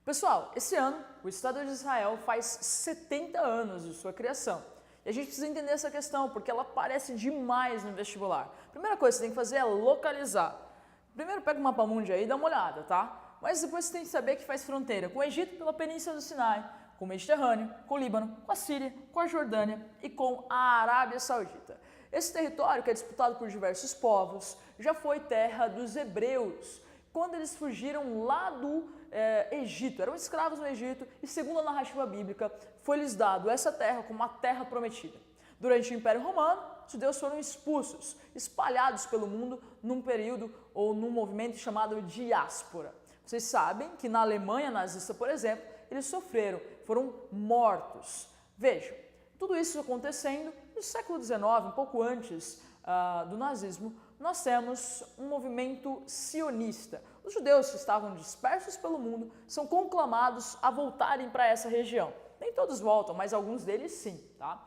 Pessoal, esse ano o Estado de Israel faz 70 anos de sua criação. E a gente precisa entender essa questão, porque ela aparece demais no vestibular. Primeira coisa que você tem que fazer é localizar. Primeiro pega o mapa mundi aí e dá uma olhada, tá? Mas depois você tem que saber que faz fronteira com o Egito pela Península do Sinai, com o Mediterrâneo, com o Líbano, com a Síria, com a Jordânia e com a Arábia Saudita. Esse território, que é disputado por diversos povos, já foi terra dos hebreus, quando eles fugiram lá do Egito, eram escravos no Egito e, segundo a narrativa bíblica, foi-lhes dado essa terra como uma terra prometida. Durante o Império Romano, os judeus foram expulsos, espalhados pelo mundo num período ou num movimento chamado diáspora. Vocês sabem que na Alemanha nazista, por exemplo, eles sofreram, foram mortos. Vejam, tudo isso acontecendo no século XIX, um pouco antes do nazismo, nós temos um movimento sionista. Os judeus que estavam dispersos pelo mundo são conclamados a voltarem para essa região. Nem todos voltam, mas alguns deles sim, tá?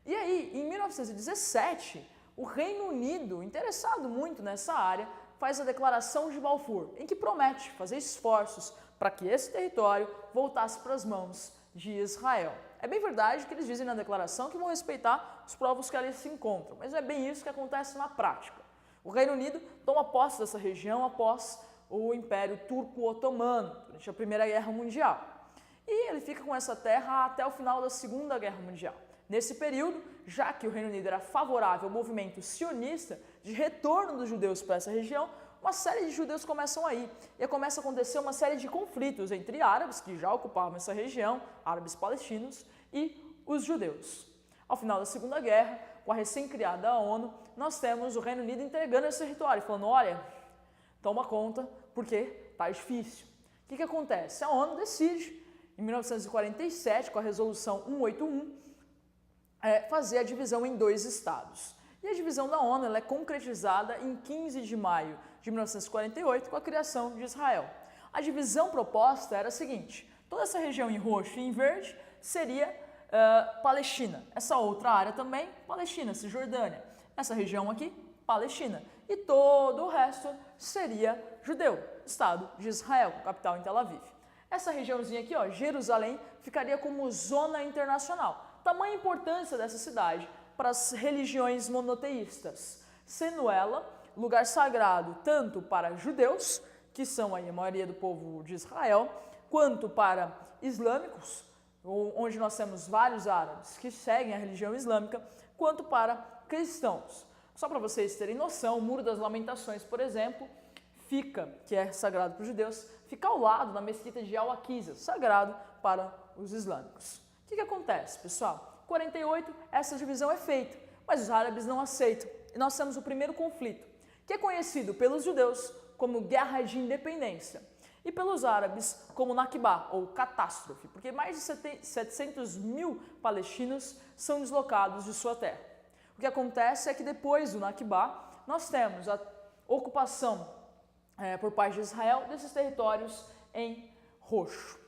E aí, em 1917, o Reino Unido, interessado muito nessa área, faz a Declaração de Balfour, em que promete fazer esforços para que esse território voltasse para as mãos de Israel. É bem verdade que eles dizem na declaração que vão respeitar os povos que ali se encontram, mas não é bem isso que acontece na prática. O Reino Unido toma posse dessa região após o Império Turco-Otomano, durante a Primeira Guerra Mundial. E ele fica com essa terra até o final da Segunda Guerra Mundial. Nesse período, já que o Reino Unido era favorável ao movimento sionista de retorno dos judeus para essa região, uma série de judeus começam a ir. E começa a acontecer uma série de conflitos entre árabes, que já ocupavam essa região, árabes palestinos, e os judeus. Ao final da Segunda Guerra, com a recém-criada ONU, nós temos o Reino Unido entregando esse território, falando, olha, toma conta, porque tá difícil. O que acontece? A ONU decide, em 1947, com a resolução 181, fazer a divisão em 2 estados. E a divisão da ONU ela é concretizada em 15 de maio de 1948 com a criação de Israel. A divisão proposta era a seguinte, toda essa região em roxo e em verde seria Palestina. Essa outra área também, Palestina, Cisjordânia. Essa região aqui, Palestina. E todo o resto seria judeu, Estado de Israel, com capital em Tel Aviv. Essa regiãozinha aqui, ó, Jerusalém, ficaria como zona internacional. Tamanha importância dessa cidade para as religiões monoteístas, sendo ela lugar sagrado tanto para judeus, que são aí a maioria do povo de Israel, quanto para islâmicos, onde nós temos vários árabes que seguem a religião islâmica, quanto para cristãos. Só para vocês terem noção, o Muro das Lamentações, por exemplo, que é sagrado para os judeus, fica ao lado da mesquita de Al-Aqsa, sagrado para os islâmicos. O que acontece, pessoal? Em 48, essa divisão é feita, mas os árabes não aceitam. E nós temos o primeiro conflito, que é conhecido pelos judeus como Guerra de Independência e pelos árabes como Nakba, ou catástrofe, porque mais de 700 mil palestinos são deslocados de sua terra. O que acontece é que depois do Nakba, nós temos a ocupação por parte de Israel desses territórios em roxo.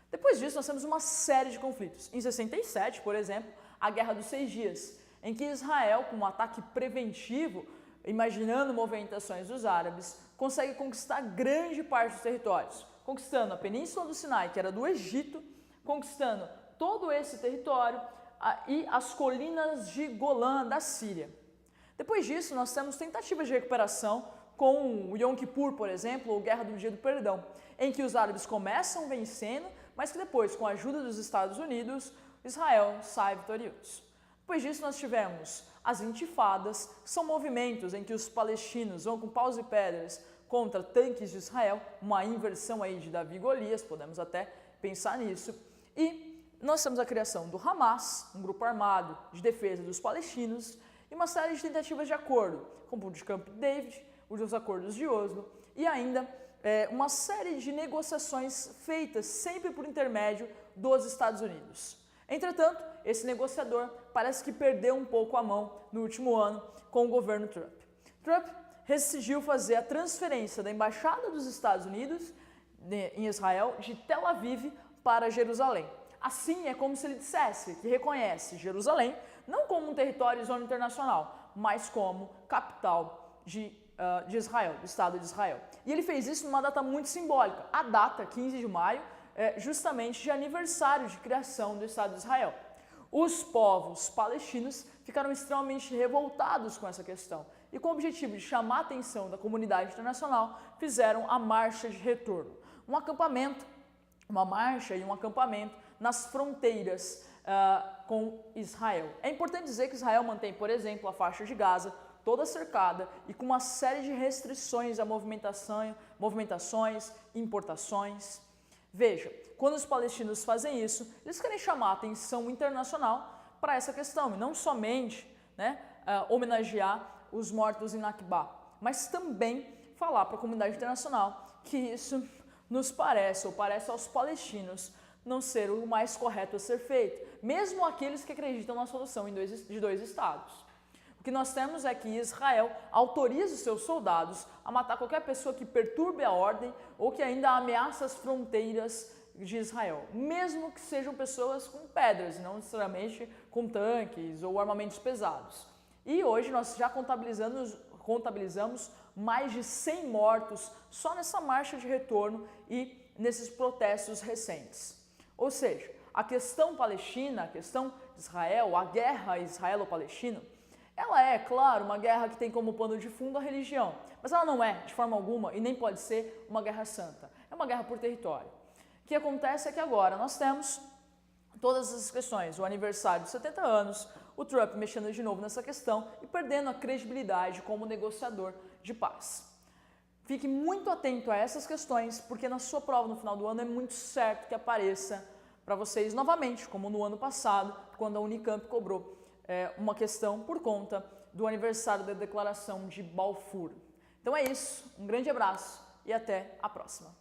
Depois disso, nós temos uma série de conflitos. Em 67, por exemplo, a Guerra dos 6 Dias, em que Israel, com um ataque preventivo, imaginando movimentações dos árabes, consegue conquistar grande parte dos territórios, conquistando a Península do Sinai, que era do Egito, conquistando todo esse território e as colinas de Golã, da Síria. Depois disso, nós temos tentativas de recuperação com o Yom Kippur, por exemplo, ou Guerra do Dia do Perdão, em que os árabes começam vencendo, mas que depois, com a ajuda dos Estados Unidos, Israel sai vitorioso. Depois disso, nós tivemos as intifadas, que são movimentos em que os palestinos vão com paus e pedras contra tanques de Israel, uma inversão aí de Davi e Golias, podemos até pensar nisso. E nós temos a criação do Hamas, um grupo armado de defesa dos palestinos, e uma série de tentativas de acordo, como o de Camp David, os acordos de Oslo, e ainda uma série de negociações feitas sempre por intermédio dos Estados Unidos. Entretanto, esse negociador parece que perdeu um pouco a mão no último ano com o governo Trump. Trump decidiu fazer a transferência da Embaixada dos Estados Unidos em Israel de Tel Aviv para Jerusalém. Assim, é como se ele dissesse que reconhece Jerusalém não como um território e zona internacional, mas como capital de Israel, do Estado de Israel. E ele fez isso numa data muito simbólica. A data, 15 de maio, justamente de aniversário de criação do Estado de Israel. Os povos palestinos ficaram extremamente revoltados com essa questão e, com o objetivo de chamar a atenção da comunidade internacional, fizeram a Marcha de Retorno, um acampamento, uma marcha e um acampamento nas fronteiras com Israel. É importante dizer que Israel mantém, por exemplo, a faixa de Gaza toda cercada e com uma série de restrições a movimentações, importações. Veja, quando os palestinos fazem isso, eles querem chamar a atenção internacional para essa questão e não somente homenagear os mortos em Nakba, mas também falar para a comunidade internacional que isso nos parece, ou parece aos palestinos, não ser o mais correto a ser feito, mesmo aqueles que acreditam na solução de dois estados. O que nós temos é que Israel autoriza os seus soldados a matar qualquer pessoa que perturbe a ordem ou que ainda ameaça as fronteiras de Israel, mesmo que sejam pessoas com pedras, não necessariamente com tanques ou armamentos pesados. E hoje nós já contabilizamos mais de 100 mortos só nessa marcha de retorno e nesses protestos recentes. Ou seja, a questão palestina, a questão de Israel, a guerra israelo-palestina, ela é, claro, uma guerra que tem como pano de fundo a religião, mas ela não é, de forma alguma, e nem pode ser uma guerra santa. É uma guerra por território. O que acontece é que agora nós temos todas essas questões, o aniversário de 70 anos, o Trump mexendo de novo nessa questão e perdendo a credibilidade como negociador de paz. Fique muito atento a essas questões, porque na sua prova no final do ano é muito certo que apareça para vocês novamente, como no ano passado, quando a Unicamp cobrou uma questão por conta do aniversário da Declaração de Balfour. Então é isso, um grande abraço e até a próxima.